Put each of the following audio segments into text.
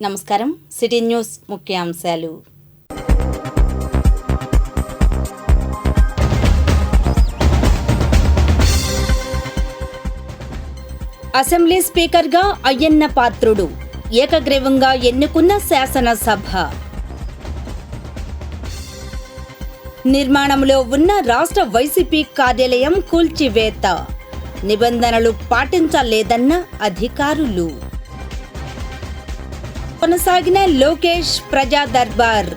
నమస్కారం. City news ముఖ్యాంశాలు. Assembly స్పీకర్గా అయ్యన్న పాత్రుడు ఏకగ్రీవంగా ఎన్నుకున్న శాసనసభ. నిర్మాణంలో ఉన్న రాష్ట్ర వైసీపీ కార్యాలయం కూల్చివేత. నిబంధనలు పాటించలేదన్న అధికారులు. కొనసాగిన లోకేష్ ప్రజా దర్బార్.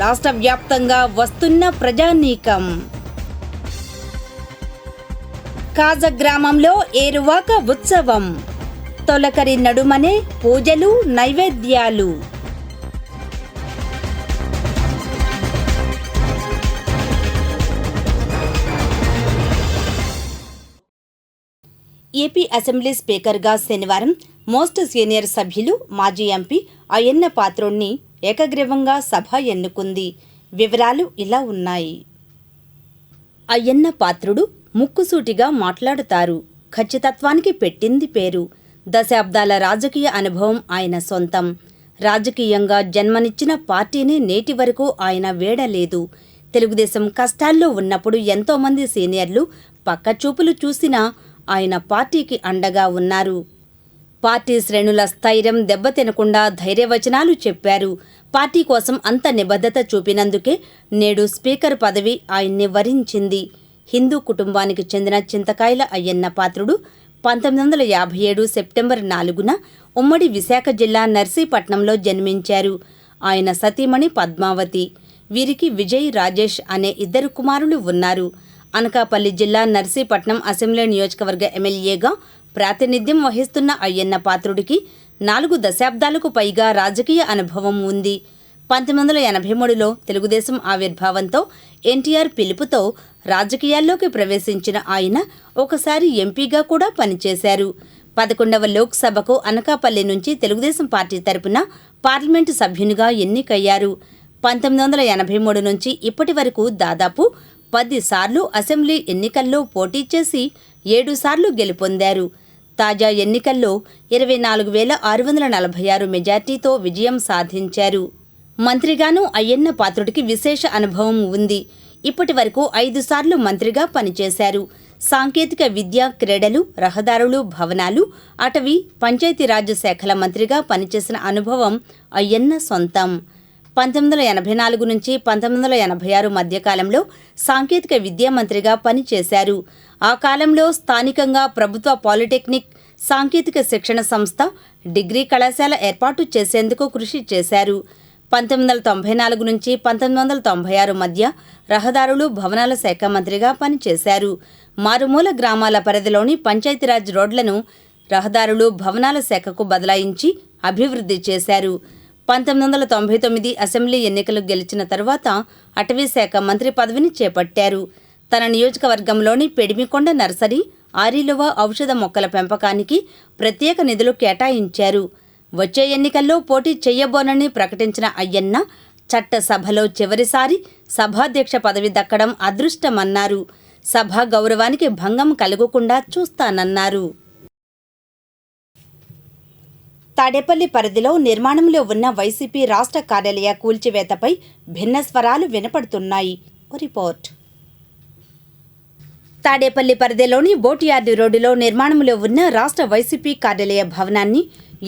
రాష్ట్ర వ్యాప్తంగా వస్తున్న ప్రజానీకం. కాజ గ్రామంలో ఏరువాక ఉత్సవం. తొలకరి నడుమనే పూజలు, నైవేద్యాలు. ఏపీ అసెంబ్లీ స్పీకర్గా శనివారం మోస్ట్ సీనియర్ సభ్యులు మాజీ ఎంపీ అయ్యన్న పాత్రుడిని ఏకగ్రీవంగా సభ ఎన్నుకుంది. వివరాలు ఇలా ఉన్నాయి. అయ్యన్న పాత్రుడు ముక్కుసూటిగా మాట్లాడుతారు. ఖచ్చితత్వానికి పెట్టింది పేరు. దశాబ్దాల రాజకీయ అనుభవం ఆయన సొంతం. రాజకీయంగా జన్మనిచ్చిన పార్టీని నేటి వరకు ఆయన వీడలేదు. తెలుగుదేశం కష్టాల్లో ఉన్నప్పుడు ఎంతోమంది సీనియర్లు పక్కచూపులు చూసినా ఆయన పార్టీకి అండగా ఉన్నారు. పార్టీ శ్రేణుల స్థైర్యం దెబ్బతినకుండా ధైర్యవచనాలు చెప్పారు. పార్టీ కోసం అంత నిబద్ధత చూపినందుకే నేడు స్పీకర్ పదవి ఆయన్ని వరించింది. హిందూ కుటుంబానికి చెందిన చింతకాయల అయ్యన్న పాత్రుడు 1957 సెప్టెంబర్ 4న ఉమ్మడి విశాఖ జిల్లా నర్సీపట్నంలో జన్మించారు. ఆయన సతీమణి పద్మావతి. వీరికి విజయ్, రాజేష్ అనే 2 కుమారులు ఉన్నారు. అనకాపల్లి జిల్లా నర్సీపట్నం అసెంబ్లీ నియోజకవర్గ ఎమ్మెల్యేగా ప్రాతినిధ్యం వహిస్తున్న అయ్యన్న పాత్రుడికి 4 దశాబ్దాలకు పైగా రాజకీయ అనుభవం ఉంది. 1983లో తెలుగుదేశం ఆవిర్భావంతో ఎన్టీఆర్ పిలుపుతో రాజకీయాల్లోకి ప్రవేశించిన ఆయన ఒకసారి ఎంపీగా కూడా పనిచేశారు. 11వ లోక్సభకు అనకాపల్లి నుంచి తెలుగుదేశం పార్టీ తరపున పార్లమెంటు సభ్యునిగా ఎన్నికయ్యారు. 1983 నుంచి ఇప్పటి వరకు దాదాపు 10 సార్లు అసెంబ్లీ ఎన్నికల్లో పోటీ చేసి 7 సార్లు గెలుపొందారు. తాజా ఎన్నికల్లో 24,646 మెజార్టీతో విజయం సాధించారు. మంత్రిగాను అయ్యన్న పాత్రుడికి విశేష అనుభవం ఉంది. ఇప్పటి వరకు 5 సార్లు మంత్రిగా పనిచేశారు. సాంకేతిక విద్య, క్రీడలు, రహదారులు, భవనాలు, అటవీ, పంచాయతీరాజ్ శాఖల మంత్రిగా పనిచేసిన అనుభవం అయ్యన్న సొంతం. 1984 నుంచి 1986 మధ్యకాలంలో సాంకేతిక విద్యా మంత్రిగా పనిచేశారు. ఆ కాలంలో స్థానికంగా ప్రభుత్వ పాలిటెక్నిక్, సాంకేతిక శిక్షణ సంస్థ, డిగ్రీ కళాశాల ఏర్పాటు చేసేందుకు కృషి చేశారు. 1994 నుంచి 1996 మధ్య రహదారులు, భవనాల శాఖ మంత్రిగా పనిచేశారు. మారుమూల గ్రామాల పరిధిలోని పంచాయతీరాజ్ రోడ్లను రహదారులు, భవనాల శాఖకు బదలాయించి అభివృద్ధి చేశారు. 1999 అసెంబ్లీ ఎన్నికలు గెలిచిన తరువాత అటవీ శాఖ మంత్రి పదవిని చేపట్టారు. తన నియోజకవర్గంలోని పెడిమికొండ నర్సరీ, ఆరిలువ ఔషధ మొక్కల పెంపకానికి ప్రత్యేక నిధులు కేటాయించారు. వచ్చే ఎన్నికల్లో పోటీ చేయబోనని ప్రకటించిన అయ్యన్న చట్టసభలో చివరిసారి సభాధ్యక్ష పదవి దక్కడం అదృష్టమన్నారు. సభా గౌరవానికి భంగం కలగకుండా చూస్తానన్నారు. తాడేపల్లి పరిధిలో నిర్మాణంలో ఉన్న వైసీపీ రాష్ట్ర కార్యాలయ కూల్చివేతపై భిన్న స్వరాలు వినపడుతున్నాయి. రిపోర్ట్. తాడేపల్లి పరిధిలోని బోటియార్డు రోడ్డులో నిర్మాణంలో ఉన్న రాష్ట్ర వైసీపీ కార్యాలయ భవనాన్ని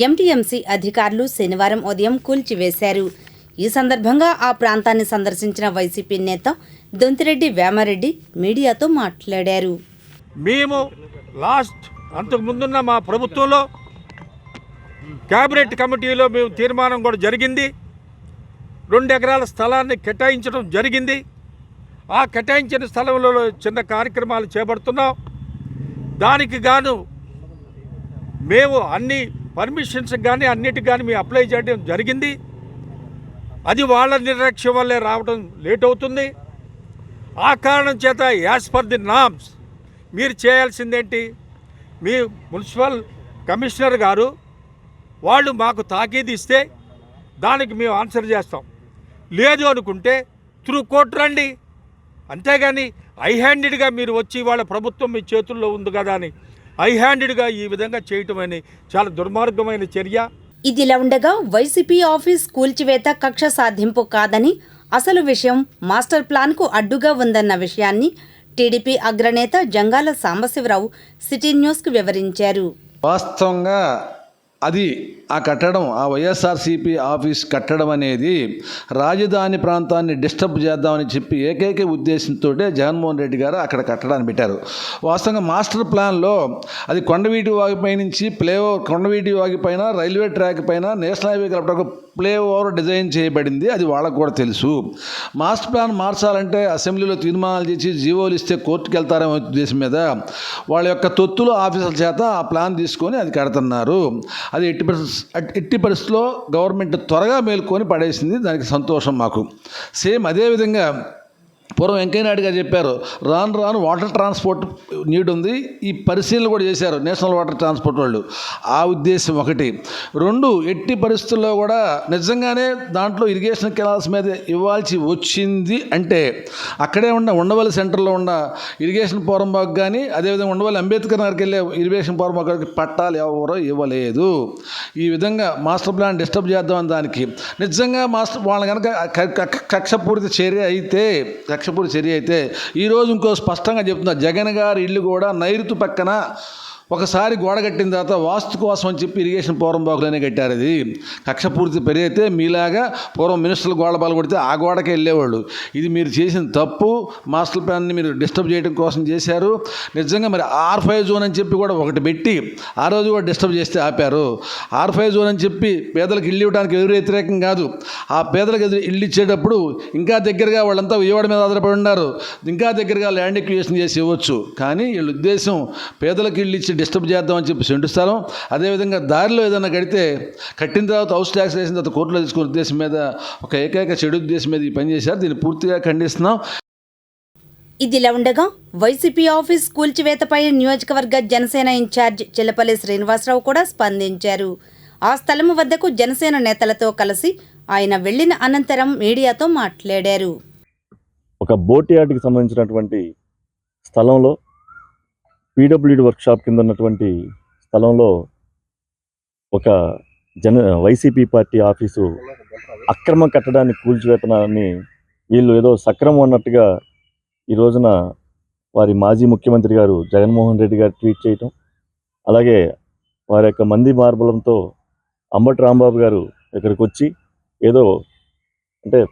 ఎంటీఎంసీ అధికారులు శనివారం ఉదయం కూల్చివేశారు. ఈ సందర్భంగా ఆ ప్రాంతాన్ని సందర్శించిన వైసీపీ నేత దొంతిరెడ్డి వేమారెడ్డి మీడియాతో మాట్లాడారు. మేము అంతకుముందున్న మా ప్రభుత్వంలో క్యాబినెట్ కమిటీలో మేము తీర్మానం కూడా జరిగింది. 2 ఎకరాల స్థలాన్ని కేటాయించడం జరిగింది. ఆ కేటాయించిన స్థలంలో చిన్న కార్యక్రమాలు చేపడుతున్నాం. దానికి గాను మేము అన్ని పర్మిషన్స్ కానీ అన్నిటికి కానీ మేము అప్లై చేయడం జరిగింది. అది వాళ్ళ నిర్లక్ష్యం వల్లే రావడం లేట్ అవుతుంది. ఆ కారణం చేత యాజ్ పర్ ది నామ్స్ మీరు చేయాల్సిందేంటి, మీ మున్సిపల్ కమిషనర్ గారు వాళ్ళు మాకు తాకీదు ఇస్తే దానికి మేము ఆన్సర్ చేస్తాం. లేదు అనుకుంటే త్రూ కోర్టు రండి. అంతేగాని ఐ హ్యాండెడ్గా మీరు వచ్చి వాళ్ళ ప్రభుత్వం మీ చేతుల్లో ఉంది కదా అని ఐ హ్యాండెడ్గా ఈ విధంగా చేయటం అని చాలా దుర్మార్గమైన చర్య. ఇదిలా ఉండగా వైసీపీ ఆఫీస్ కూల్చివేత కక్ష సాధింపు కాదని అసలు విషయం మాస్టర్ ప్లాన్కు అడ్డుగా ఉందన్న విషయాన్ని టీడీపీ అగ్రనేత జంగాల సాంబశివరావు సిటీ న్యూస్కు వివరించారు. వాస్తవంగా అది ఆ కట్టడం, ఆ వైఎస్ఆర్సీపీ ఆఫీస్ కట్టడం అనేది రాజధాని ప్రాంతాన్ని డిస్టర్బ్ చేద్దామని చెప్పి ఏకైక ఉద్దేశంతో జగన్మోహన్ రెడ్డి గారు అక్కడ కట్టడాన్ని పెట్టారు. వాస్తవంగా మాస్టర్ ప్లాన్లో అది కొండవీటి వాగిపై నుంచి కొండవీటి వాగి పైన రైల్వే ట్రాక్ పైన నేషనల్ హైవే కలపడానికి ప్లే ఓవర్ డిజైన్ చేయబడింది. అది వాళ్ళకు కూడా తెలుసు. మాస్టర్ ప్లాన్ మార్చాలంటే అసెంబ్లీలో తీర్మానాలు చేసి జీవోలు ఇస్తే కోర్టుకు వెళ్తారనే ఉద్దేశం మీద వాళ్ళ యొక్క తొత్తులు ఆఫీసర్ల చేత ఆ ప్లాన్ తీసుకొని అది కడుతున్నారు. అది ఎట్టి పరిస్థితుల్లో గవర్నమెంట్ త్వరగా మేల్కొని పడేసింది. దానికి సంతోషం మాకు. సేమ్ అదేవిధంగా పూర్వం వెంకయ్యనాయుడు గారు చెప్పారు, రాను రాను వాటర్ ట్రాన్స్పోర్ట్ నీడ్ ఉంది. ఈ పరిశీలన కూడా చేశారు నేషనల్ వాటర్ ట్రాన్స్పోర్ట్ వాళ్ళు. ఆ ఉద్దేశం ఒకటి. రెండు, ఎట్టి పరిస్థితుల్లో కూడా నిజంగానే దాంట్లో ఇరిగేషన్ కెనాల్స్ మీద ఇవ్వాల్సి వచ్చింది అంటే అక్కడే ఉండవల్లి సెంటర్లో ఉన్న ఇరిగేషన్ పోరంబాగ్ కానీ అదేవిధంగా ఉండవల్లి అంబేద్కర్ నగర్కి వెళ్ళే ఇరిగేషన్ పోరంబాగ్కి పట్టాలు ఎవరో ఇవ్వలేదు. ఈ విధంగా మాస్టర్ ప్లాన్ డిస్టర్బ్ చేద్దామని దానికి నిజంగా వాళ్ళ కనుక కక్షపూరిత చర్య అయితే ఈరోజు ఇంకో స్పష్టంగా చెప్తున్నా, జగన్ గారి ఇల్లు కూడా నైరుతి పక్కన ఒకసారి గోడ కట్టిన తర్వాత వాస్తు కోసం అని చెప్పి ఇరిగేషన్ పోరంబాకులోనే కట్టారు. అది కక్షపూర్తి పెరిగితే మీలాగా పూర్వం మినిస్టర్లు గోడ బాలు కొడితే ఆ గోడకే వెళ్ళేవాళ్ళు. ఇది మీరు చేసిన తప్పు. మాస్టర్ ప్లాన్ని మీరు డిస్టర్బ్ చేయడం కోసం చేశారు. నిజంగా మరి R5 జోన్ అని చెప్పి కూడా ఒకటి పెట్టి ఆ రోజు కూడా డిస్టర్బ్ చేస్తే ఆపారు. R5 జోన్ అని చెప్పి పేదలకు ఇల్లు ఇవ్వడానికి ఎవరు వ్యతిరేకం కాదు. ఆ పేదలకు ఇల్లు ఇచ్చేటప్పుడు ఇంకా దగ్గరగా వాళ్ళంతా విజయవాడ మీద ఆధారపడి ఉన్నారు. ఇంకా దగ్గరగా ల్యాండ్ ఎక్విజిషన్ చేసి ఇవ్వచ్చు. కానీ వీళ్ళ ఉద్దేశం పేదలకు ఇల్లు ఇచ్చి డిస్టర్బ్ చేద్దామని చెప్పి సెంటు స్థలం, అదేవిధంగా దారిలో ఏదైనా కట్టిన తర్వాత హౌస్ ట్యాక్స్ వేసిన తర్వాత కోర్టులో తీసుకునే ఉద్దేశం మీద ఒక ఏకైక చెడు ఉద్దేశం మీద ఈ పని చేశారు. దీన్ని పూర్తిగా ఖండిస్తున్నాం. ఇదిలా ఉండగా వైసీపీ ఆఫీస్ కూల్చివేతపై నియోజకవర్గ జనసేన ఇన్ఛార్జ్ చిల్లపల్లి శ్రీనివాసరావు కూడా స్పందించారు. ఆ స్థలం వద్దకు జనసేన నేతలతో కలిసి ఆయన వెళ్లిన అనంతరం మీడియాతో మాట్లాడారు. ఒక బోట్ యార్డ్కి సంబంధించినటువంటి స్థలంలో పీడబ్ల్యూడీ వర్క్షాప్ కింద ఉన్నటువంటి స్థలంలో ఒక వైసీపీ పార్టీ ఆఫీసు అక్రమ కట్టడాన్ని కూల్చివేతనాన్ని వీళ్ళు ఏదో సక్రమం అన్నట్టుగా ఈ రోజున వారి మాజీ ముఖ్యమంత్రి గారు జగన్మోహన్ రెడ్డి గారు ట్వీట్ చేయటం, అలాగే వారి యొక్క మంది మార్బలంతో అంబటి రాంబాబు గారు ఇక్కడికి వచ్చి ఏదో అంటే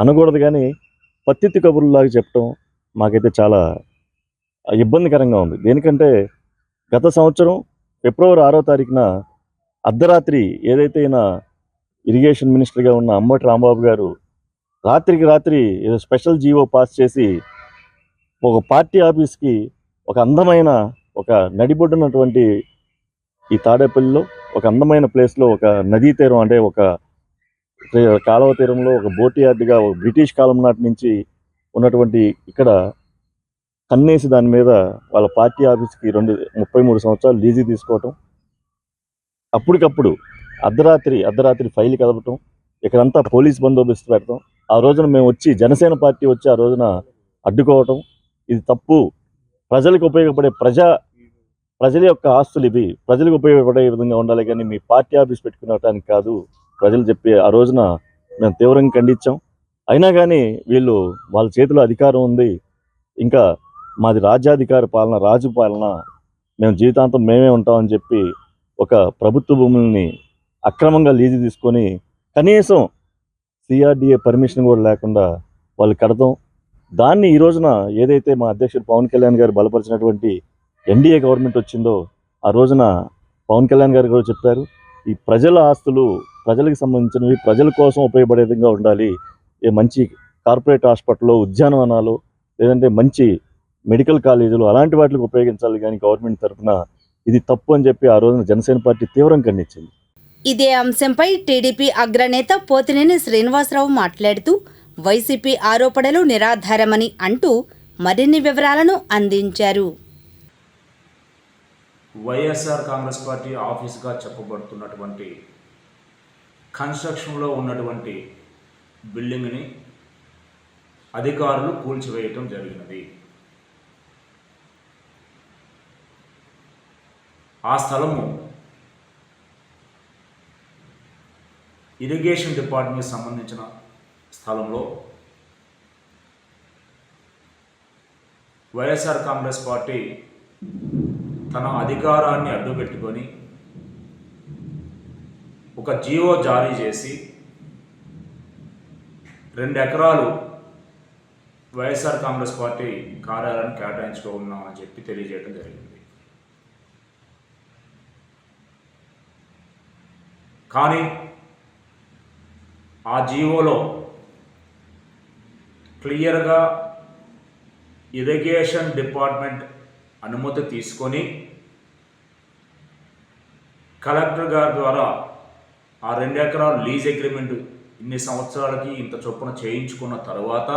అనకూడదు కానీ పత్తిత్తి కబుర్లాగా చెప్పడం మాకైతే చాలా ఇబ్బందికరంగా ఉంది. దేనికంటే గత సంవత్సరం ఫిబ్రవరి 6వ తారీఖున అర్ధరాత్రి ఏదైతే ఈయన ఇరిగేషన్ మినిస్టర్గా ఉన్న అంబటి రాంబాబు గారు రాత్రికి రాత్రి ఏదో స్పెషల్ జీవో పాస్ చేసి ఒక పార్టీ ఆఫీస్కి ఒక అందమైన ఒక నడిబొడ్డున్నటువంటి ఈ తాడేపల్లిలో ఒక అందమైన ప్లేస్లో ఒక నదీ తీరం అంటే ఒక కాలువ తీరంలో ఒక బోట్ యార్డ్గా బ్రిటిష్ కాలం నాటి నుంచి ఉన్నటువంటి ఇక్కడ కన్నేసి దాని మీద వాళ్ళ పార్టీ ఆఫీస్కి 33 సంవత్సరాలు లీజు తీసుకోవటం, అప్పటికప్పుడు అర్ధరాత్రి ఫైల్ కదపటం, ఇక్కడంతా పోలీస్ బందోబస్తు పెడతాం. ఆ రోజున మేము వచ్చి జనసేన పార్టీ వచ్చి ఆ రోజున అడ్డుకోవటం ఇది తప్పు. ప్రజలకు ఉపయోగపడే ప్రజల యొక్క ఆస్తులు ఇవి, ప్రజలకు ఉపయోగపడే విధంగా ఉండాలి కానీ మీ పార్టీ ఆఫీస్ పెట్టుకునటానికి కాదు ప్రజలు చెప్పి ఆ రోజున మేము తీవ్రంగా ఖండించాం. అయినా కానీ వీళ్ళు వాళ్ళ చేతిలో అధికారం ఉంది, ఇంకా మాది రాజ్యాధికార పాలన, రాజు పాలన, మేము జీవితాంతం మేమే ఉంటామని చెప్పి ఒక ప్రభుత్వ భూముల్ని అక్రమంగా లీజు తీసుకొని కనీసం CRDA పర్మిషన్ కూడా లేకుండా వాళ్ళు కడతాం. దాన్ని ఈ రోజున ఏదైతే మా అధ్యక్షుడు పవన్ కళ్యాణ్ గారు బలపరిచినటువంటి NDA గవర్నమెంట్ వచ్చిందో ఆ రోజున పవన్ కళ్యాణ్ గారు కూడా చెప్పారు, ఈ ప్రజల ఆస్తులు ప్రజలకు సంబంధించినవి, ప్రజల కోసం ఉపయోగపడే విధంగా ఉండాలి. మంచి కార్పొరేట్ హాస్పిటల్లో, ఉద్యానవనాలు, లేదంటే మంచి మెడికల్ కాలేజీలు అలాంటి వాటికి ఉపయోగించాలి కానీ గవర్నమెంట్ తరఫున ఇది తప్పు అని చెప్పి ఆ రోజున జనసేన పార్టీ తీవ్రంగా ఖండించింది. ఇదే అంశంపై టీడీపీ అగ్రనేత పోతినేని శ్రీనివాసరావు మాట్లాడుతూ వైసీపీ ఆరోపణలు నిరాధారమని అంటూ మరిన్ని వివరాలను అందించారు. వైఎస్ఆర్ కాంగ్రెస్ పార్టీ ఆఫీస్గా చెప్పబడుతున్నటువంటి కన్స్ట్రక్షన్లో ఉన్నటువంటి బిల్డింగ్ని అధికారులు కూల్చివేయటం జరిగినది. ఆ స్థలము ఇరిగేషన్ డిపార్ట్మెంట్కి సంబంధించిన స్థలంలో వైఎస్ఆర్ కాంగ్రెస్ పార్టీ తన అధికారాన్ని అడ్డుపెట్టుకొని ఒక జీవో జారీ చేసి 2 ఎకరాలు వైఎస్ఆర్ కాంగ్రెస్ పార్టీ కార్యాలయాన్ని కేటాయించుకున్నామని చెప్పి తెలియజేయడం జరిగింది. కానీ ఆ జీవోలో క్లియర్గా ఇరిగేషన్ డిపార్ట్మెంట్ అనుమతి తీసుకొని కలెక్టర్ గారి ద్వారా ఆ 2 ఎకరాలు లీజ్ అగ్రిమెంట్ ఇన్ని సంవత్సరాలకి ఇంత చొప్పున చేయించుకున్న తర్వాత,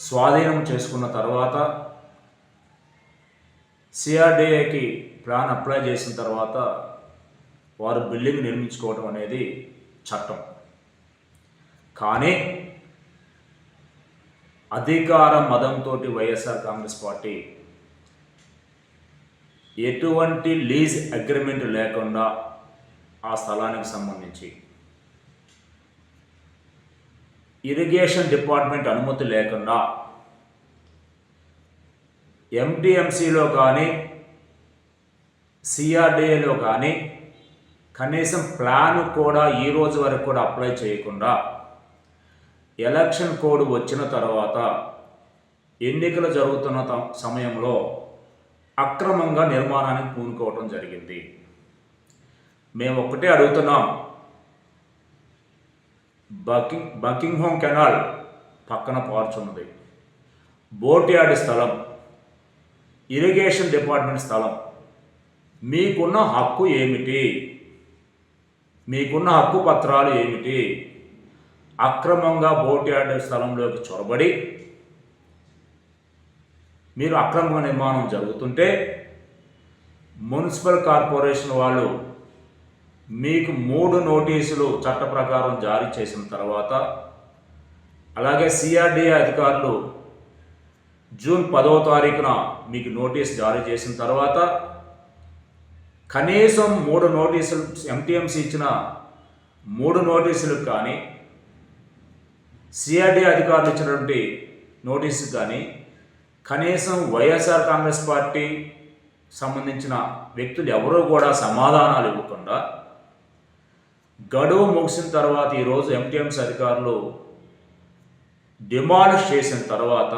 స్వాధీనం చేసుకున్న తర్వాత, సిఆర్డీఏకి ప్లాన్ అప్లై చేసిన తర్వాత వారు బిల్డింగ్ నిర్మించుకోవడం అనేది చట్టం. కానీ అధికార మదంతో వైఎస్ఆర్ కాంగ్రెస్ పార్టీ ఎటువంటి లీజ్ అగ్రిమెంట్ లేకుండా ఆ స్థలానికి సంబంధించి ఇరిగేషన్ డిపార్ట్మెంట్ అనుమతి లేకుండా ఎంటీఎంసీలో కానీ సిఆర్డీఏలో కానీ కనీసం ప్లాన్ కూడా ఈ రోజు వరకు కూడా అప్లై చేయకుండా ఎలక్షన్ కోడ్ వచ్చిన తర్వాత ఎన్నికలు జరుగుతున్న సమయంలో అక్రమంగా నిర్మాణానికి పూనుకోవటం జరిగింది. మేము ఒకటే అడుగుతున్నాం, బకింగ్హామ్ కెనాల్ పక్కన పార్చ్ ఉన్నది, బోట్ యార్డ్ స్థలం, ఇరిగేషన్ డిపార్ట్మెంట్ స్థలం, మీకున్న హక్కు ఏమిటి? మీకున్న హక్కు పత్రాలు ఏమిటి? అక్రమంగా బోట్ యార్డ్ స్థలంలోకి చొరబడి మీరు అక్రమ నిర్మాణం జరుగుతుంటే మున్సిపల్ కార్పొరేషన్ వాళ్ళు మీకు 3 నోటీసులు చట్ట ప్రకారం జారీ చేసిన తర్వాత, అలాగే సిఆర్డీఏ అధికారులు జూన్ 10వ తారీఖున మీకు నోటీస్ జారీ చేసిన తర్వాత కనీసం 3 నోటీసులు ఎంటీఎంసీ ఇచ్చిన 3 నోటీసులకు కానీ సిఆర్డీ అధికారులు ఇచ్చినటువంటి నోటీసు కానీ కనీసం వైఎస్ఆర్ కాంగ్రెస్ పార్టీ సంబంధించిన వ్యక్తులు ఎవరూ కూడా సమాధానాలు ఇవ్వకుండా గడువు ముగిసిన తర్వాత ఈరోజు ఎంటీఎంసీ అధికారులు డిమాలిష్ చేసిన తర్వాత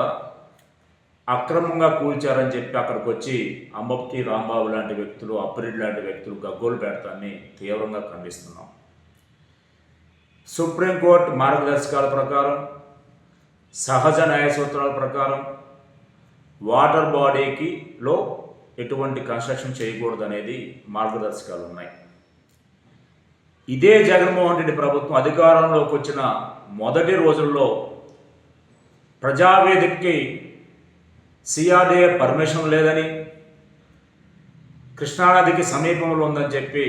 అక్రమంగా కూల్చారని చెప్పి అక్కడికి వచ్చి అంబటి రాంబాబు లాంటి వ్యక్తులు, అప్పిరెడ్డి లాంటి వ్యక్తులు గగ్గోలు పెడతాన్ని తీవ్రంగా ఖండిస్తున్నాం. సుప్రీంకోర్టు మార్గదర్శకాల ప్రకారం, సహజ న్యాయ సూత్రాల ప్రకారం వాటర్ బాడీలో ఎటువంటి కన్స్ట్రక్షన్ చేయకూడదు అనేది మార్గదర్శకాలు ఉన్నాయి. ఇదే జగన్మోహన్ రెడ్డి ప్రభుత్వం అధికారంలోకి వచ్చిన మొదటి రోజుల్లో ప్రజావేదికకి సిఆర్డీఏ పర్మిషన్ లేదని, కృష్ణానదికి సమీపంలో ఉందని చెప్పి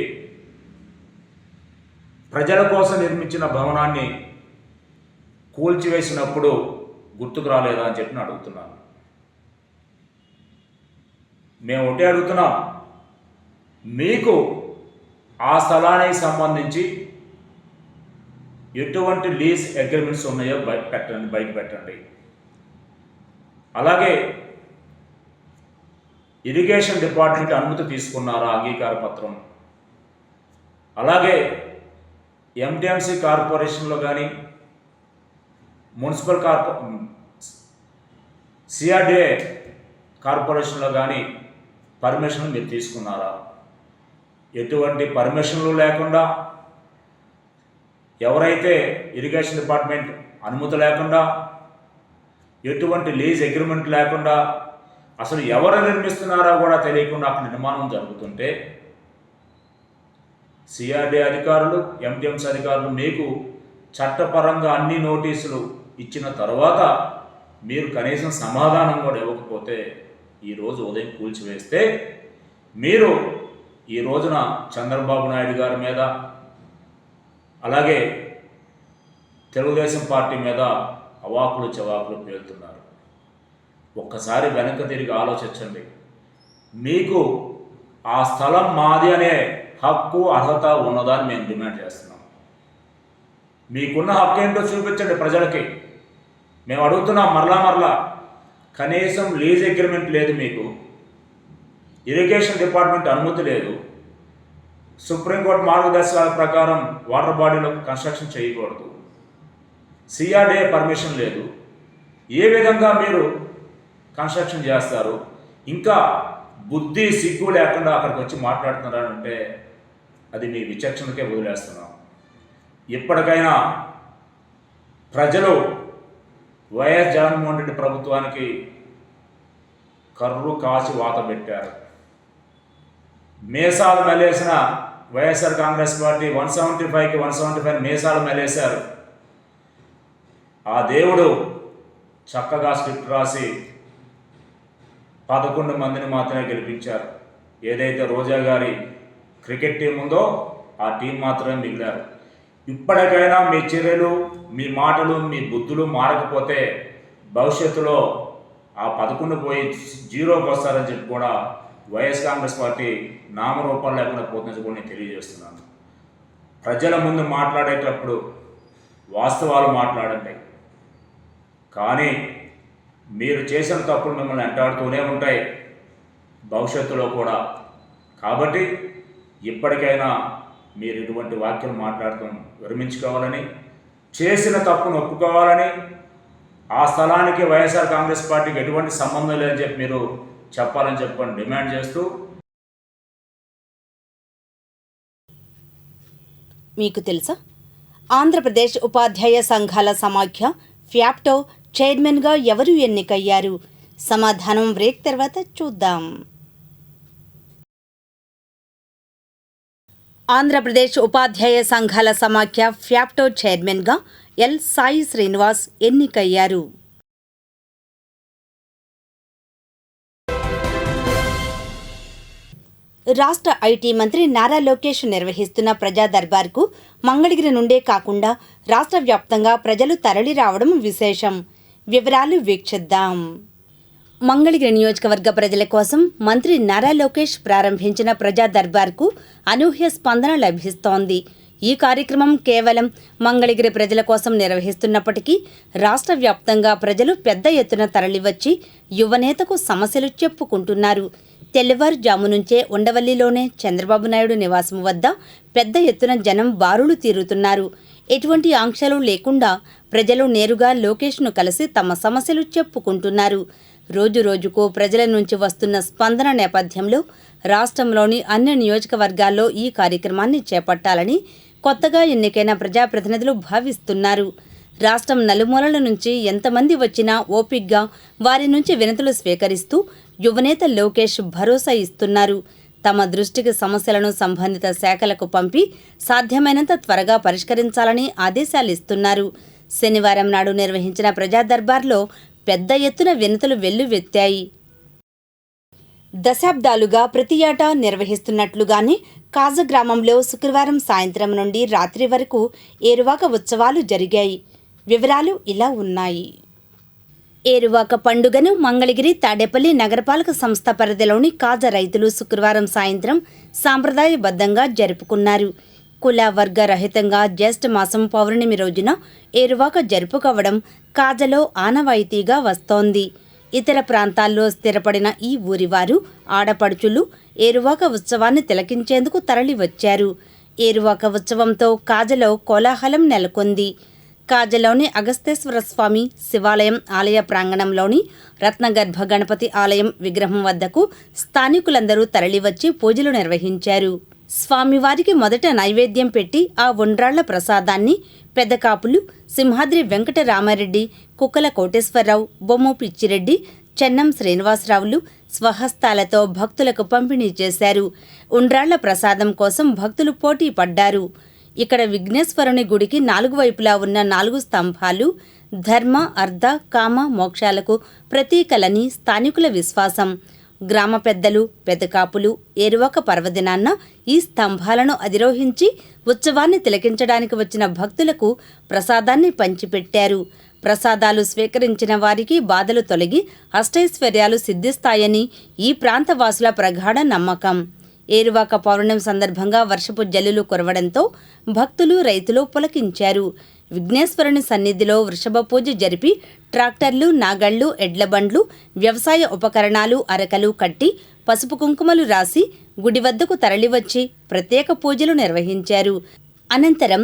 ప్రజల కోసం నిర్మించిన భవనాన్ని కూల్చివేసినప్పుడు గుర్తుకు రాలేదా అని చెప్పి అడుగుతున్నాను. మేము ఒకటే అడుగుతున్నాం, మీకు ఆ స్థలానికి సంబంధించి ఎటువంటి లీజ్ అగ్రిమెంట్స్ ఉన్నాయో బయట పెట్టండి. అలాగే ఇరిగేషన్ డిపార్ట్మెంట్ అనుమతి తీసుకున్నారా అంగీకార పత్రం, అలాగే ఎంటీఎంసీ కార్పొరేషన్లో కానీ మున్సిపల్ సిఆర్డీఏ కార్పొరేషన్లో కానీ పర్మిషన్లు మీరు తీసుకున్నారా? ఎటువంటి పర్మిషన్లు లేకుండా, ఎవరైతే ఇరిగేషన్ డిపార్ట్మెంట్ అనుమతి లేకుండా, ఎటువంటి లీజ్ అగ్రిమెంట్ లేకుండా, అసలు ఎవరు నిర్మిస్తున్నారో కూడా తెలియకుండా అక్కడ నిర్మాణం జరుగుతుంటే సిఆర్డీ అధికారులు, ఎంటీఎంసీ అధికారులు మీకు చట్టపరంగా అన్ని నోటీసులు ఇచ్చిన తర్వాత మీరు కనీసం సమాధానం కూడా ఇవ్వకపోతే ఈరోజు ఉదయం కూల్చివేస్తే మీరు ఈ రోజున చంద్రబాబు నాయుడు గారి మీద, అలాగే తెలుగుదేశం పార్టీ మీద అవాకులు చవాకులు పేలుతున్నారు. ఒక్కసారి వెనక్కి తిరిగి ఆలోచించండి. మీకు ఆ స్థలం మాది అనే హక్కు అర్హత ఉన్నదా అని మేము డిమాండ్ చేస్తున్నాం. మీకున్న హక్కు ఏంటో చూపించండి ప్రజలకి. మేము అడుగుతున్నాం మరలా కనీసం లీజ్ అగ్రిమెంట్ లేదు, మీకు ఇరిగేషన్ డిపార్ట్మెంట్ అనుమతి లేదు, సుప్రీంకోర్టు మార్గదర్శకాల ప్రకారం వాటర్ బాడీలో కన్స్ట్రక్షన్ చేయకూడదు, సిఆర్డీఏ పర్మిషన్ లేదు. ఏ విధంగా మీరు కన్స్ట్రక్షన్ చేస్తారు? ఇంకా బుద్ధి సిగ్గు లేకుండా అక్కడికి వచ్చి మాట్లాడుతున్నారని అంటే అది మీ విచక్షణకే వదిలేస్తున్నాం. ఇప్పటికైనా ప్రజలు వైఎస్ జగన్మోహన్ రెడ్డి ప్రభుత్వానికి కర్రు కాచి వాత పెట్టారు. మేసాలు మెలేసిన వైఎస్ఆర్ కాంగ్రెస్ పార్టీ 175కి 175 మేసాలు మెలేశారు. ఆ దేవుడు చక్కగా స్క్రిప్ట్ రాసి 11 మందిని మాత్రమే గెలిపించారు. ఏదైతే రోజా గారి క్రికెట్ టీం ఉందో ఆ టీం మాత్రమే మిగిలారు. ఇప్పటికైనా మీ చర్యలు, మీ మాటలు, మీ బుద్ధులు మారకపోతే భవిష్యత్తులో ఆ 11 పోయి 0కి వస్తారని చెప్పి కూడా వైఎస్ కాంగ్రెస్ పార్టీ నామరూపాలు లేకుండా పోతుందని కూడా నేను తెలియజేస్తున్నాను. ప్రజల ముందు మాట్లాడేటప్పుడు వాస్తవాలు మాట్లాడండి, కానీ మీరు చేసిన తప్పులు మిమ్మల్ని వెంటాడుతూనే ఉంటాయి భవిష్యత్తులో కూడా. కాబట్టి ఇప్పటికైనా మీరు ఇటువంటి వాక్యం మాట్లాడటం విరమించుకోవాలని, చేసిన తప్పును ఒప్పుకోవాలని, ఆ స్థలానికి వైఎస్ఆర్ కాంగ్రెస్ పార్టీకి ఎటువంటి సంబంధం లేదని చెప్పి మీరు చెప్పాలని చెప్పని డిమాండ్ చేస్తూ, మీకు తెలుసా, ఆంధ్రప్రదేశ్ ఉపాధ్యాయ సంఘాల సమాఖ్య ఫ్యాప్టో చైర్మన్గా ఎవరు ఎన్నికయ్యారు? సమాధానం బ్రేక్ తర్వాత చూద్దాం. ఆంధ్రప్రదేశ్ ఉపాధ్యాయ సంఘాల సమాఖ్య ఫ్యాప్టో చైర్మన్గా ఎల్ సాయి శ్రీనివాస్ ఎన్నికయ్యారు. రాష్ట్ర ఐటీ మంత్రి నారా లోకేష్ నిర్వహిస్తున్న ప్రజా దర్బార్కు మంగళగిరి నుండే కాకుండా రాష్ట్ర వ్యాప్తంగా ప్రజలు తరలి రావడం విశేషం. వివరాలు వీక్షిద్దాం. మంగళగిరి నియోజకవర్గ ప్రజల కోసం మంత్రి నారా లోకేష్ ప్రారంభించిన ప్రజా దర్బార్కు అనూహ్య స్పందన లభిస్తోంది. ఈ కార్యక్రమం కేవలం మంగళగిరి ప్రజల కోసం నిర్వహిస్తున్నప్పటికీ రాష్ట్ర వ్యాప్తంగా ప్రజలు పెద్ద ఎత్తున తరలివచ్చి యువనేతకు సమస్యలు చెప్పుకుంటున్నారు. తెల్లవారుజాము నుంచే ఉండవల్లిలోనే చంద్రబాబు నాయుడు నివాసం వద్ద పెద్ద ఎత్తున జనం బారులు తీరుతున్నారు. ఎటువంటి ఆంక్షలు లేకుండా ప్రజలు నేరుగా లోకేష్ను కలిసి తమ సమస్యలు చెప్పుకుంటున్నారు. రోజురోజుకు ప్రజల నుంచి వస్తున్న స్పందన నేపథ్యంలో రాష్ట్రంలోని అన్ని నియోజకవర్గాల్లో ఈ కార్యక్రమాన్ని చేపట్టాలని కొత్తగా ఎన్నికైన ప్రజాప్రతినిధులు భావిస్తున్నారు. రాష్ట్రం నలుమూలల నుంచి ఎంతమంది వచ్చినా ఓపిగ్గా వారి నుంచి వినతులు స్వీకరిస్తూ యువనేత లోకేష్ భరోసా ఇస్తున్నారు. తమ దృష్టికి సమస్యలను సంబంధిత శాఖలకు పంపి సాధ్యమైనంత త్వరగా పరిష్కరించాలని ఆదేశాలిస్తున్నారు. శనివారం నాడు నిర్వహించిన ప్రజా దర్బార్లో పెద్ద ఎత్తున వినతులు వెల్లువెత్తాయి. దశాబ్దాలుగా ప్రతి ఏటా నిర్వహిస్తున్నట్లుగానే కాజ గ్రామంలో శుక్రవారం సాయంత్రం నుండి రాత్రి వరకు ఏరువాక ఉత్సవాలు జరిగాయి. వివరాలు ఇలా ఉన్నాయి. ఏరువాక పండుగను మంగళగిరి తాడేపల్లి నగరపాలక సంస్థ పరిధిలోని కాజ రైతులు శుక్రవారం సాయంత్రం సాంప్రదాయబద్ధంగా జరుపుకున్నారు. కుల వర్గ రహితంగా జ్యేష్ఠ మాసం పౌర్ణమి రోజున ఏరువాక జరుపుకోవడం కాజలో ఆనవాయితీగా వస్తోంది. ఇతర ప్రాంతాల్లో స్థిరపడిన ఈ ఊరివారు ఆడపడుచులు ఏరువాక ఉత్సవాన్ని తిలకించేందుకు తరలివచ్చారు. ఏరువాక ఉత్సవంతో కాజలో కోలాహలం నెలకొంది. కాజలోని అగస్తేశ్వర స్వామి శివాలయం ఆలయ ప్రాంగణంలోని రత్నగర్భ గణపతి ఆలయం విగ్రహం వద్దకు స్థానికులందరూ తరలివచ్చి పూజలు నిర్వహించారు. స్వామివారికి మొదట నైవేద్యం పెట్టి ఆ ఉండ్రాళ్ల ప్రసాదాన్ని పెద్దకాపులు సింహాద్రి వెంకటరామారెడ్డి, కుక్కల కోటేశ్వరరావు, బొమ్ము పిచ్చిరెడ్డి, చెన్నం శ్రీనివాసరావులు స్వహస్తాలతో భక్తులకు పంపిణీ చేశారు. ఉండ్రాళ్ల ప్రసాదం కోసం భక్తులు పోటీ పడ్డారు. ఇక్కడ విఘ్నేశ్వరుని గుడికి 4 వైపులా ఉన్న 4 స్తంభాలు ధర్మ, అర్ధ, కామ, మోక్షాలకు ప్రతీకలని స్థానికుల విశ్వాసం. గ్రామ పెద్దలు, పెదకాపులు ఏరువాక పర్వదినాన్న ఈ స్తంభాలను అధిరోహించి ఉత్సవాన్ని తిలకించడానికి వచ్చిన భక్తులకు ప్రసాదాన్ని పంచిపెట్టారు. ప్రసాదాలు స్వీకరించిన వారికి బాధలు తొలగి అష్టైశ్వర్యాలు సిద్ధిస్తాయని ఈ ప్రాంతవాసుల ప్రగాఢ నమ్మకం. ఏరువాక పౌర్ణమి సందర్భంగా వర్షపు జల్లులు కురవడంతో భక్తులు రైతులు పులకించారు. విఘ్నేశ్వరుని సన్నిధిలో వృషభ పూజ జరిపి ట్రాక్టర్లు, నాగళ్లు, ఎడ్లబండ్లు, వ్యవసాయ ఉపకరణాలు, అరకలు కట్టి పసుపు కుంకుమలు రాసి గుడి వద్దకు తరలివచ్చి ప్రత్యేక పూజలు నిర్వహించారు. అనంతరం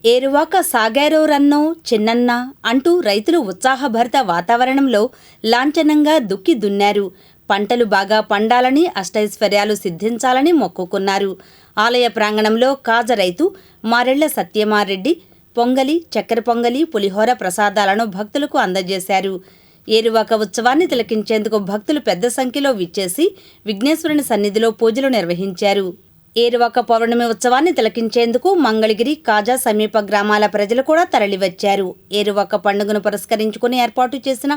ఏరువాక సాగారో రన్నో చిన్నన్న అంటూ రైతులు ఉత్సాహభరిత వాతావరణంలో లాంఛనంగా దుక్కి దున్నారు. పంటలు బాగా పండాలని, అష్టైశ్వర్యాలు సిద్ధించాలని మొక్కుకున్నారు. ఆలయ ప్రాంగణంలో కాజ రైతు మారెళ్ల సత్యమారెడ్డి పొంగలి, చక్కెర పొంగలి, పులిహోర ప్రసాదాలను భక్తులకు అందజేశారు. ఏరువాక ఉత్సవాన్ని తిలకించేందుకు భక్తులు పెద్ద సంఖ్యలో విచ్చేసి విఘ్నేశ్వరుని సన్నిధిలో పూజలు నిర్వహించారు. ఏరువాక పౌర్ణమి ఉత్సవాన్ని తిలకించేందుకు మంగళగిరి, కాజా సమీప గ్రామాల ప్రజలు కూడా తరలివచ్చారు. ఏరువాక పండుగను పురస్కరించుకుని ఏర్పాటు చేసిన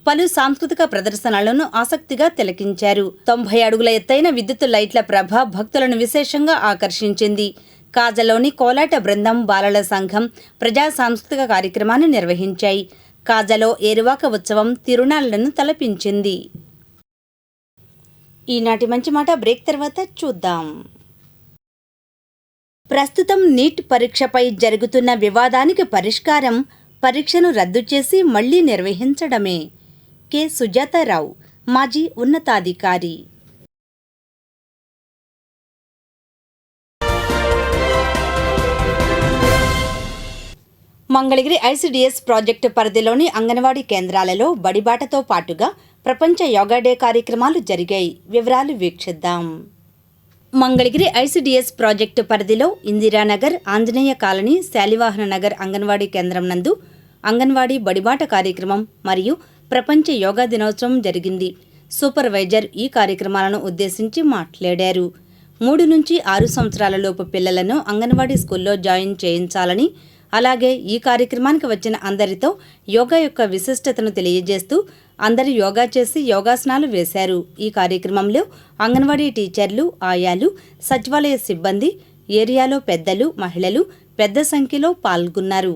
పలు సాంస్కృతిక ప్రదర్శనలను ఆసక్తిగా తిలకించారు. 90 అడుగుల ఎత్తైన విద్యుత్ లైట్ల ప్రభ భక్తులను విశేషంగా ఆకర్షించింది. కాజలోని కోలాట బృందం, బాలల సంఘం ప్రజా సాంస్కృతిక కార్యక్రమాన్ని నిర్వహించాయి. కాజలో ఏరువాక ఉత్సవం తిరునాళ్లను తలపించింది. ఈనాటి మంచి మాట బ్రేక్ తర్వాత చూద్దాం. ప్రస్తుతం నీట్ పరీక్షపై జరుగుతున్న వివాదానికి పరిష్కారం పరీక్షను రద్దు చేసి మళ్లీ నిర్వహించడమే. కె సుజాతారావు, మాజీ ఉన్నతాధికారి. మంగళగిరి ఐసిడిఎస్ ప్రాజెక్టు పరిధిలోని అంగన్వాడీ కేంద్రాలలో బడిబాటతో పాటుగా ప్రపంచ యోగా డే కార్యక్రమాలు జరిగాయి. వివరాలు వీక్షిద్దాం. మంగళగిరి ఐసిడిఎస్ ప్రాజెక్టు పరిధిలో ఇందిరానగర్, ఆంజనేయ కాలనీ, శాలివాహన నగర్ అంగన్వాడీ కేంద్రం నందు అంగన్వాడీ బడిబాట కార్యక్రమం మరియు ప్రపంచ యోగా దినోత్సవం జరిగింది. సూపర్వైజర్ ఈ కార్యక్రమాలను ఉద్దేశించి మాట్లాడారు. 3 నుంచి 6 సంవత్సరాల లోపు పిల్లలను అంగన్వాడీ స్కూల్లో జాయిన్ చేయించాలని, అలాగే ఈ కార్యక్రమానికి వచ్చిన అందరితో యోగా యొక్క విశిష్టతను తెలియజేస్తూ అందరూ యోగా చేసి యోగాసనాలు వేశారు. ఈ కార్యక్రమంలో అంగన్వాడీ టీచర్లు, ఆయాలు, సచివాలయ సిబ్బంది, ఏరియాలో పెద్దలు, మహిళలు పెద్ద సంఖ్యలో పాల్గొన్నారు.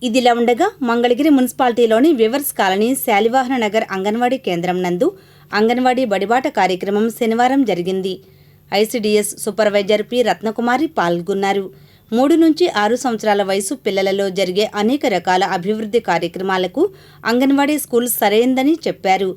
ఇదిలా ఉండగా మంగళగిరి మున్సిపాలిటీలోని వివర్స్ కాలనీ, శాలివాహన నగర్ అంగన్వాడీ కేంద్రం నందు అంగన్వాడీ బడిబాట కార్యక్రమం శనివారం జరిగింది. ఐసిడిఎస్ సూపర్వైజర్ పి రత్నకుమారి పాల్గొన్నారు. 3 నుంచి 6 సంవత్సరాల వయసు పిల్లలలో జరిగే అనేక రకాల అభివృద్ధి కార్యక్రమాలకు అంగన్వాడీ స్కూల్ సరైందని చెప్పారు.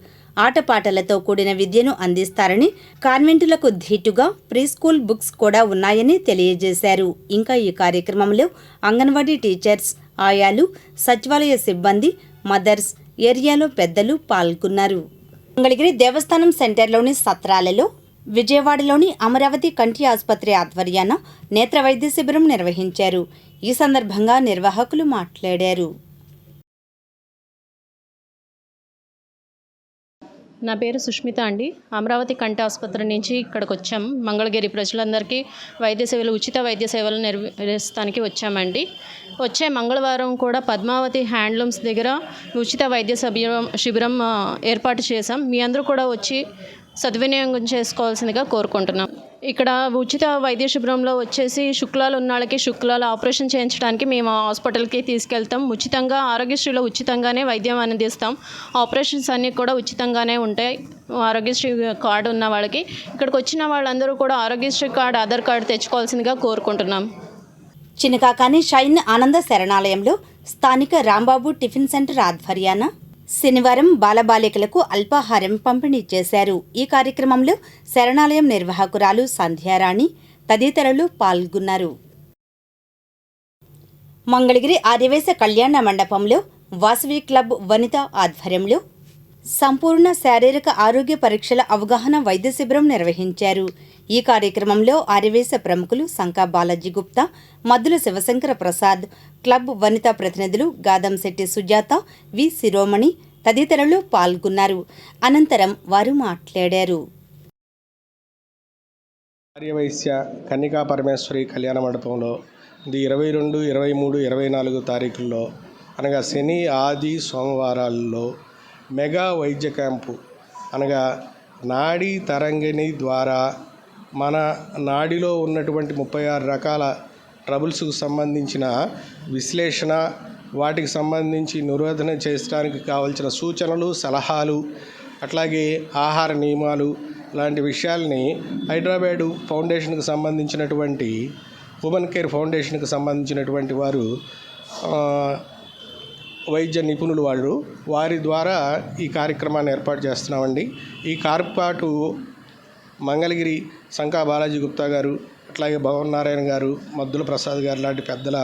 ఆటపాటలతో కూడిన విద్యను అందిస్తారని, కాన్వెంటులకు ధీటుగా ప్రీ స్కూల్ బుక్స్ కూడా ఉన్నాయని తెలియజేశారు. ఇంకా ఈ కార్యక్రమంలో అంగన్వాడీ టీచర్స్, ఆయాలు, సచివాలయ సిబ్బంది, మదర్స్, ఏరియాలో పెద్దలు పాల్గొన్నారు. మంగళగిరి దేవస్థానం సెంటర్లోని సత్రాలలో, విజయవాడలోని అమరావతి కంటి ఆసుపత్రి ఆధ్వర్యాన నేత్ర వైద్య శిబిరం నిర్వహించారు. ఈ సందర్భంగా నిర్వాహకులు మాట్లాడారు. నా పేరు సుష్మిత అండి. అమరావతి కంటి ఆసుపత్రి నుంచి ఇక్కడికి వచ్చాం. మంగళగిరి ప్రజలందరికీ ఉచిత వైద్య సేవలు నిర్వహిస్తానికి వచ్చామండి. వచ్చే మంగళవారం కూడా పద్మావతి హ్యాండ్లూమ్స్ దగ్గర ఉచిత వైద్య శిబిరం ఏర్పాటు చేశాం. మీ అందరూ కూడా వచ్చి సద్వినియోగం చేసుకోవాల్సిందిగా కోరుకుంటున్నాం. ఇక్కడ ఉచిత వైద్య శిబిరంలో వచ్చేసి శుక్లాలు ఉన్న వాళ్ళకి శుక్లాలు ఆపరేషన్ చేయించడానికి మేము హాస్పిటల్కి తీసుకెళ్తాం. ఉచితంగా ఆరోగ్యశ్రీలో ఉచితంగానే వైద్యం అందిస్తాం. ఆపరేషన్స్ అన్నీ కూడా ఉచితంగానే ఉంటాయి. ఆరోగ్యశ్రీ కార్డు ఉన్న వాళ్ళకి ఇక్కడికి వచ్చిన వాళ్ళందరూ కూడా ఆరోగ్యశ్రీ కార్డు, ఆధార్ కార్డు తెచ్చుకోవాల్సిందిగా కోరుకుంటున్నాం. చినకాకాని షైన్ ఆనంద శరణాలయంలో స్థానిక రాంబాబు టిఫిన్ సెంటర్ ఆధ్వర్యాన శనివారం బాలబాలికలకు అల్పాహారం పంపిణీ చేశారు. ఈ కార్యక్రమంలో శరణాలయం నిర్వాహకురాలు సంధ్యారాణి తదితరులు పాల్గొన్నారు. మంగళగిరి ఆర్యవేశ కళ్యాణ మండపంలో వాసవి క్లబ్ వనిత ఆధ్వర్యంలో సంపూర్ణ శారీరక ఆరోగ్య పరీక్షల అవగాహన వైద్య శిబిరం నిర్వహించారు. ఈ కార్యక్రమంలో ఆర్యవేశ ప్రముఖులు సంకా బాలాజీ గుప్తా, మద్దుల శివశంకర ప్రసాద్, క్లబ్ వనితా ప్రతినిధులు గాదంశెట్టి సుజాత, వి శిరోమణి తదితరులు పాల్గొన్నారు. అనంతరం వారు మాట్లాడారు. ఆర్యవైశ్య కన్నికా పరమేశ్వరి కళ్యాణ మండపంలో 22, 23, 24 తారీఖుల్లో అనగా శని, ఆది, సోమవారాల్లో మెగా వైద్య క్యాంపు అనగా నాడీ తరంగిణి ద్వారా మన నాడిలో ఉన్నటువంటి 36 రకాల ట్రబుల్స్కు సంబంధించిన విశ్లేషణ, వాటికి సంబంధించి నిరోధన చేయడానికి కావాల్సిన సూచనలు, సలహాలు, అట్లాగే ఆహార నియమాలు లాంటి విషయాల్ని హైదరాబాదు ఫౌండేషన్కి సంబంధించినటువంటి ఉమెన్ కేర్ ఫౌండేషన్కి సంబంధించినటువంటి వారు వైద్య నిపుణులు వారి ద్వారా ఈ కార్యక్రమాన్ని ఏర్పాటు చేస్తున్నామండి. ఈ కార్పాటు మంగళగిరి శంకా బాలాజీ గుప్తా గారు, అట్లాగే భవన్ నారాయణ గారు, మద్దుల ప్రసాద్ గారు లాంటి పెద్దల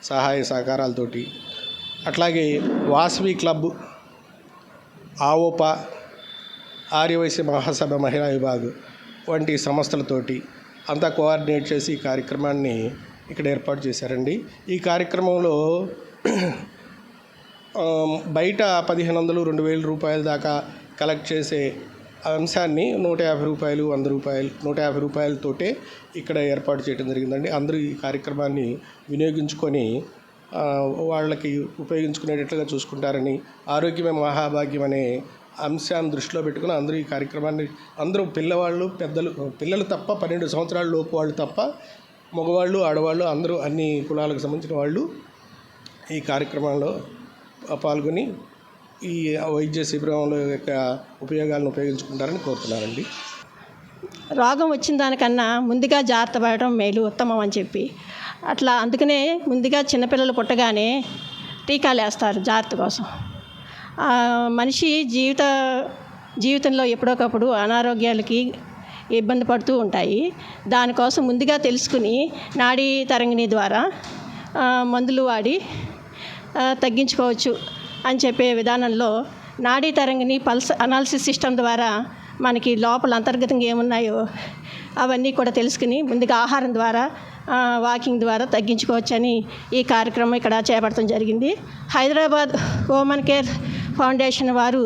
సహాయ సహకారాలతోటి, అట్లాగే వాసవి క్లబ్, ఆవోపా, ఆర్యవైశ్య మహాసభ మహిళా విభాగం వంటి సంస్థలతోటి అంతా కోఆర్డినేట్ చేసి ఈ కార్యక్రమాన్ని ఇక్కడ ఏర్పాటు చేశారండి. ఈ కార్యక్రమంలో బయట 1500, 2000 రూపాయల దాకా కలెక్ట్ చేసే అంశాన్ని 150 రూపాయలు, 100 రూపాయలు, 150 రూపాయలతోటే ఇక్కడ ఏర్పాటు చేయడం జరిగిందండి. అందరూ ఈ కార్యక్రమాన్ని వినియోగించుకొని వాళ్ళకి ఉపయోగించుకునేటట్లుగా చూసుకుంటారని, ఆరోగ్యమే మహాభాగ్యం అనే అంశాన్ని దృష్టిలో పెట్టుకుని అందరూ ఈ కార్యక్రమాన్ని, అందరూ పిల్లవాళ్ళు, పిల్లలు తప్ప 12 సంవత్సరాల లోపు వాళ్ళు తప్ప మగవాళ్ళు, ఆడవాళ్ళు అందరూ అన్ని కులాలకు సంబంధించిన వాళ్ళు ఈ కార్యక్రమంలో పాల్గొని ఈ వైద్య శిబిరంలో యొక్క ఉపయోగాలను ఉపయోగించుకుంటారని కోరుతున్నారండి. రోగం వచ్చిన దానికన్నా ముందుగా జాగ్రత్త పడడం మేలు, ఉత్తమం అని చెప్పి అట్లా అందుకనే ముందుగా చిన్నపిల్లలు పుట్టగానే టీకాలు వేస్తారు జాగ్రత్త కోసం. మనిషి జీవితంలో ఎప్పుడొకప్పుడు అనారోగ్యాలకి ఇబ్బంది పడుతూ ఉంటాయి. దానికోసం ముందుగా తెలుసుకుని నాడీ తరంగిణి ద్వారా మందులు వాడి తగ్గించుకోవచ్చు అని చెప్పే విధానంలో నాడీ తరంగిణి పల్స్ అనాలిసిస్ సిస్టమ్ ద్వారా మనకి లోపల అంతర్గతంగా ఏమున్నాయో అవన్నీ కూడా తెలుసుకుని ముందుగా ఆహారం ద్వారా, వాకింగ్ ద్వారా తగ్గించుకోవచ్చని ఈ కార్యక్రమం ఇక్కడ చేపట్టడం జరిగింది. హైదరాబాద్ ఉమెన్ కేర్ ఫౌండేషన్ వారు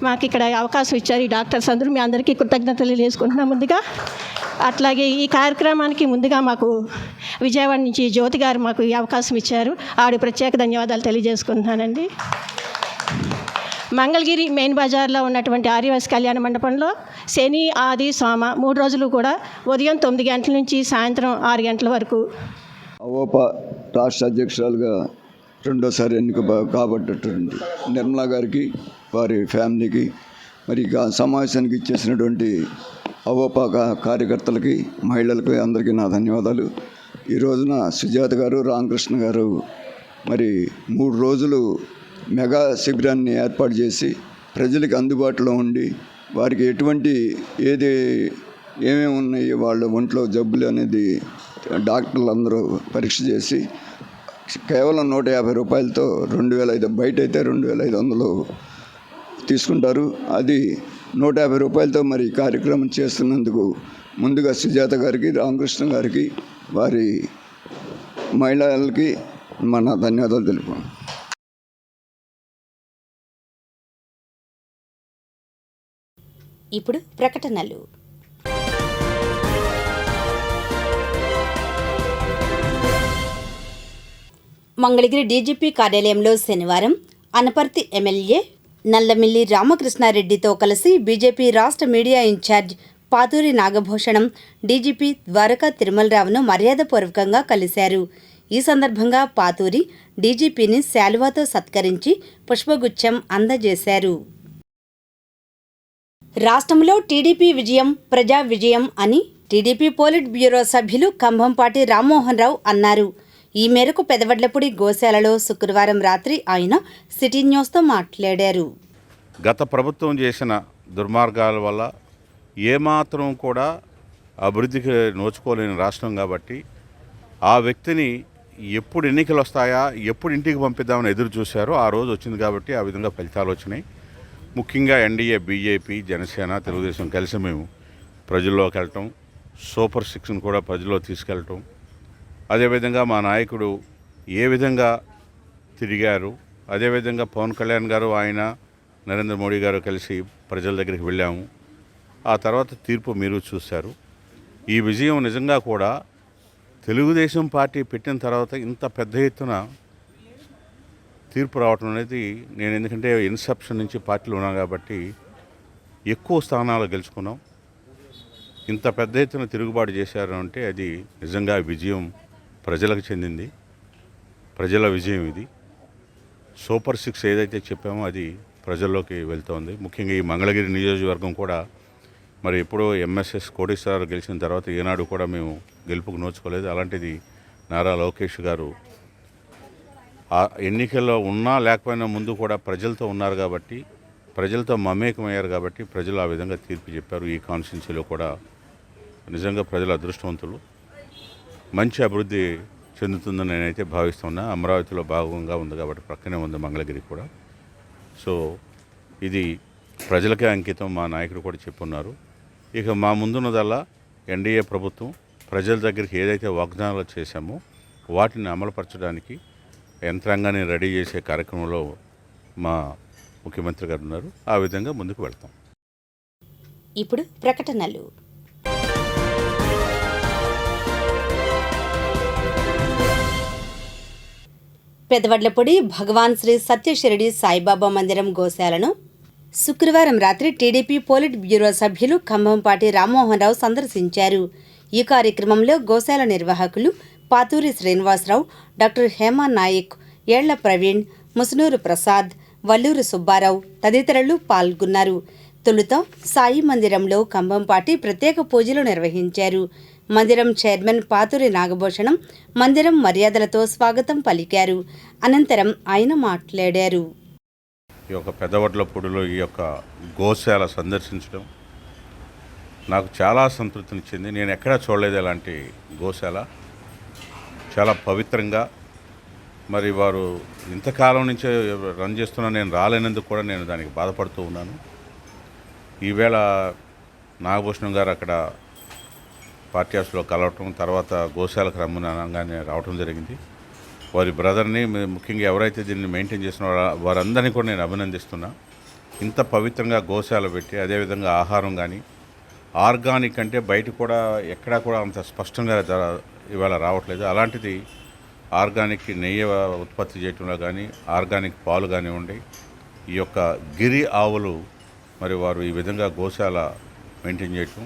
మాకు ఇక్కడ అవకాశం ఇచ్చారు. ఈ డాక్టర్స్ అందరూ మీ అందరికీ కృతజ్ఞతలు తెలియజేసుకుంటున్నాం ముందుగా. అట్లాగే ఈ కార్యక్రమానికి ముందుగా మాకు విజయవాడ నుంచి జ్యోతి గారు మాకు ఈ అవకాశం ఇచ్చారు. ఆవిడ ప్రత్యేక ధన్యవాదాలు తెలియజేసుకుంటున్నానండి. మంగళగిరి మెయిన్ బజార్లో ఉన్నటువంటి ఆర్యవైశ్య కళ్యాణ మండపంలో శని, ఆది, సోమ 3 రోజులు కూడా ఉదయం 9 గంటల నుంచి సాయంత్రం 6 గంటల వరకు. అవోపా రాష్ట్ర అధ్యక్షురాలుగా రెండోసారి ఎన్నిక కాబట్టేటువంటి నిర్మలా గారికి, వారి ఫ్యామిలీకి, మరి సమావేశానికి ఇచ్చేసినటువంటి అవోపా కార్యకర్తలకి, మహిళలకి అందరికీ నా ధన్యవాదాలు. ఈ రోజున సుజాత గారు, రామకృష్ణ గారు మరి 3 రోజులు మెగా శిబిరాన్ని ఏర్పాటు చేసి ప్రజలకు అందుబాటులో ఉండి వారికి ఏమేమి ఉన్నాయి వాళ్ళ ఒంట్లో జబ్బులు అనేది డాక్టర్లు అందరూ పరీక్ష చేసి కేవలం 150 రూపాయలతో 2500, బయట అయితే 2500 తీసుకుంటారు. అది 150 రూపాయలతో మరి కార్యక్రమం చేస్తున్నందుకు ముందుగా సుజాత గారికి, రామకృష్ణ గారికి, వారి మహిళలకి మన ధన్యవాదాలు తెలుపు. ఇప్పుడు ప్రకటనలు. మంగళగిరి డీజీపీ కార్యాలయంలో శనివారం అనపర్తి ఎమ్మెల్యే నల్లమిల్లి రామకృష్ణారెడ్డితో కలిసి బీజేపీ రాష్ట్ర media incharge Paturi Nagabhushanam DGP Dwaraka తిరుమలరావును మర్యాదపూర్వకంగా కలిశారు. ఈ సందర్భంగా పాతూరి డీజీపీని శాలువాతో సత్కరించి పుష్పగుచ్చం అందజేశారు. రాష్ట్రంలో టీడీపీ విజయం ప్రజా విజయం అని టీడీపీ పోలిట్ బ్యూరో సభ్యులు కంభంపాటి రామ్మోహన్ రావు అన్నారు. ఈ మేరకు పెదవడ్లపూడి గోశాలలో శుక్రవారం రాత్రి ఆయన సిటీ న్యూస్తో మాట్లాడారు. గత ప్రభుత్వం చేసిన దుర్మార్గాల వల్ల ఏమాత్రం కూడా అభివృద్ధికి నోచుకోలేని రాష్ట్రం కాబట్టి ఆ వ్యక్తిని ఎప్పుడు ఎన్నికలు వస్తాయా, ఎప్పుడు ఇంటికి పంపిద్దామని ఎదురు చూశారో ఆ రోజు వచ్చింది కాబట్టి ఆ విధంగా ఫలితాలు వచ్చినాయి. ముఖ్యంగా ఎన్డీఏ, బీజేపీ, జనసేన, తెలుగుదేశం కలిసి మేము ప్రజల్లోకి వెళ్ళటం, సూపర్ 6ను కూడా ప్రజల్లో తీసుకెళ్ళటం, అదేవిధంగా మా నాయకుడు ఏ విధంగా తిరిగారు, అదేవిధంగా పవన్ కళ్యాణ్ గారు, ఆయన నరేంద్ర మోడీ గారు కలిసి ప్రజల దగ్గరికి వెళ్ళాము. ఆ తర్వాత తీర్పు మీరు చూశారు. ఈ విజయం నిజంగా కూడా తెలుగుదేశం పార్టీ పెట్టిన తర్వాత ఇంత పెద్ద ఎత్తున తీర్పు రావటం అనేది, నేను ఎందుకంటే ఇన్సెప్షన్ నుంచి పార్టీలో ఉన్నాను కాబట్టి ఎక్కువ స్థానాలు గెలుచుకున్నాం. ఇంత పెద్ద ఎత్తున తిరుగుబాటు చేశారు అంటే అది నిజంగా విజయం ప్రజలకు చెందింది, ప్రజల విజయం ఇది. సూపర్ 6 ఏదైతే చెప్పామో అది ప్రజల్లోకి వెళ్తోంది. ముఖ్యంగా ఈ మంగళగిరి నియోజకవర్గం కూడా మరి ఎప్పుడో ఎంఎస్ఎస్ కోటేశ్వరరావు గెలిచిన తర్వాత ఈనాడు కూడా మేము గెలుపుకు నోచుకోలేదు. అలాంటిది నారా లోకేష్ గారు ఆ ఎన్నికల్లో ఉన్నా లేకపోయినా ముందు కూడా ప్రజలతో ఉన్నారు కాబట్టి, ప్రజలతో మమేకమయ్యారు కాబట్టి ప్రజలు ఆ విధంగా తీర్పు చెప్పారు. ఈ కాన్స్టిట్యున్సీలో కూడా నిజంగా ప్రజలు అదృష్టవంతులు. మంచి అభివృద్ధి చెందుతుందని నేనైతే భావిస్తున్నా. అమరావతిలో భాగంగా ఉంది కాబట్టి పక్కనే ఉంది మంగళగిరి కూడా. సో ఇది ప్రజలకే అంకితం, మా నాయకుడు కూడా చెప్పున్నారు. ఇక మా ముందున్నదల్లా ఎన్డీఏ ప్రభుత్వం ప్రజల దగ్గరికి ఏదైతే వాగ్దానాలు చేశామో వాటిని అమలుపరచడానికి యంత్రాంగాన్ని రెడీ చేసే కార్యక్రమంలో మా ముఖ్యమంత్రి గారు ఉన్నారు. ఆ విధంగా ముందుకు వెళ్తాం. ఇప్పుడు ప్రకటనలు. పెదవడ్లపొడి భగవాన్ శ్రీ సత్యశిరడి సాయిబాబా మందిరం గోశాలను శుక్రవారం రాత్రి టీడీపీ పోలిట్ బ్యూరో సభ్యులు ఖమ్మంపాటి రామ్మోహన్ రావు సందర్శించారు. ఈ కార్యక్రమంలో గోశాల నిర్వాహకులు పాతూరి శ్రీనివాసరావు, డాక్టర్ హేమా నాయక్, ఏళ్ల ప్రవీణ్, ముసునూరు ప్రసాద్, వల్లూరు సుబ్బారావు తదితరులు పాల్గొన్నారు. తొలుత సాయి మందిరంలో కంభంపాటి ప్రత్యేక పూజలు నిర్వహించారు. మందిరం చైర్మన్ పాతూరి నాగభూషణం మందిరం మర్యాదలతో స్వాగతం పలికారు. అనంతరం ఆయన మాట్లాడారు. ఈ యొక్క పెదవడ్లపూడిలో ఈ యొక్క గోశాల సందర్శించడం నాకు చాలా సంతృప్తినిచ్చింది. నేను ఎక్కడా చూడలేదు అలాంటి గోశాల. చాలా పవిత్రంగా, మరి వారు ఇంతకాలం నుంచే రన్ చేస్తున్నా నేను రాలేనందుకు కూడా నేను దానికి బాధపడుతూ ఉన్నాను. ఈవేళ నాగభూషణం గారు అక్కడ పార్టీ హౌస్లో కలవటం, తర్వాత గోశాలకు రమ్మని అనగానే రావటం జరిగింది. వారి బ్రదర్ని, ముఖ్యంగా ఎవరైతే దీన్ని మెయింటైన్ చేస్తున్నారో వారందరినీ కూడా నేను అభినందిస్తున్నా. ఇంత పవిత్రంగా గోశాల పెట్టి, అదేవిధంగా ఆహారం కానీ ఆర్గానిక్ అంటే బయట కూడా ఎక్కడా కూడా అంత స్పష్టంగా ఇవాళ రావట్లేదు. అలాంటిది ఆర్గానిక్ నెయ్యి ఉత్పత్తి చేయటంలో కానీ, ఆర్గానిక్ పాలు కానివ్వండి, ఈ యొక్క గిరి ఆవులు మరి వారు ఈ విధంగా గోశాల మెయింటైన్ చేయటం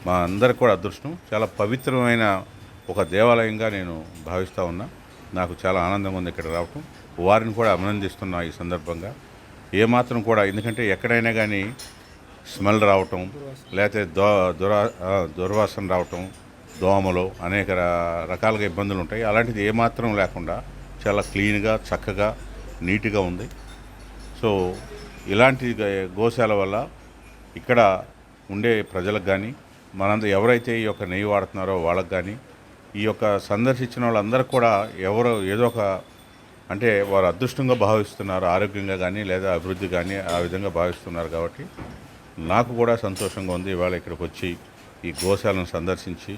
మా అందరికి కూడా అదృష్టం. చాలా పవిత్రమైన ఒక దేవాలయంగా నేను భావిస్తూ ఉన్నా. నాకు చాలా ఆనందంగా ఉంది ఇక్కడ రావటం. వారిని కూడా అభినందిస్తున్నా ఈ సందర్భంగా. ఏమాత్రం కూడా, ఎందుకంటే ఎక్కడైనా కానీ స్మెల్ రావటం, లేకపోతే దుర్వాసన రావటం, దోమలు, అనేక రకాలుగా ఇబ్బందులు ఉంటాయి. అలాంటిది ఏమాత్రం లేకుండా చాలా క్లీన్గా, చక్కగా, నీట్గా ఉంది. సో ఇలాంటి గోశాల వల్ల ఇక్కడ ఉండే ప్రజలకు కానీ, మనందరూ ఎవరైతే ఈ యొక్క నెయ్యి వాడుతున్నారో వాళ్ళకి కానీ, ఈ యొక్క సందర్శించిన వాళ్ళందరూ కూడా ఎవరో ఏదో ఒక అంటే వారు అదృష్టంగా భావిస్తున్నారు, ఆరోగ్యంగా కానీ లేదా అభివృద్ధి కానీ ఆ విధంగా భావిస్తున్నారు. కాబట్టి నాకు కూడా సంతోషంగా ఉంది ఇవాళ ఇక్కడికి వచ్చి ఈ గోశాలను సందర్శించి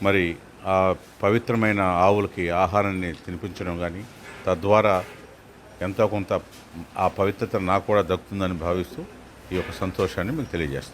మరి ఆ పవిత్రమైన ఆవులకి ఆహారాన్ని తినిపించడం కానీ, తద్వారా ఎంతో కొంత ఆ పవిత్రత నాకు కూడా దక్కుతుందని భావిస్తూ ఈ యొక్క సంతోషాన్ని మీకు తెలియజేస్తాం.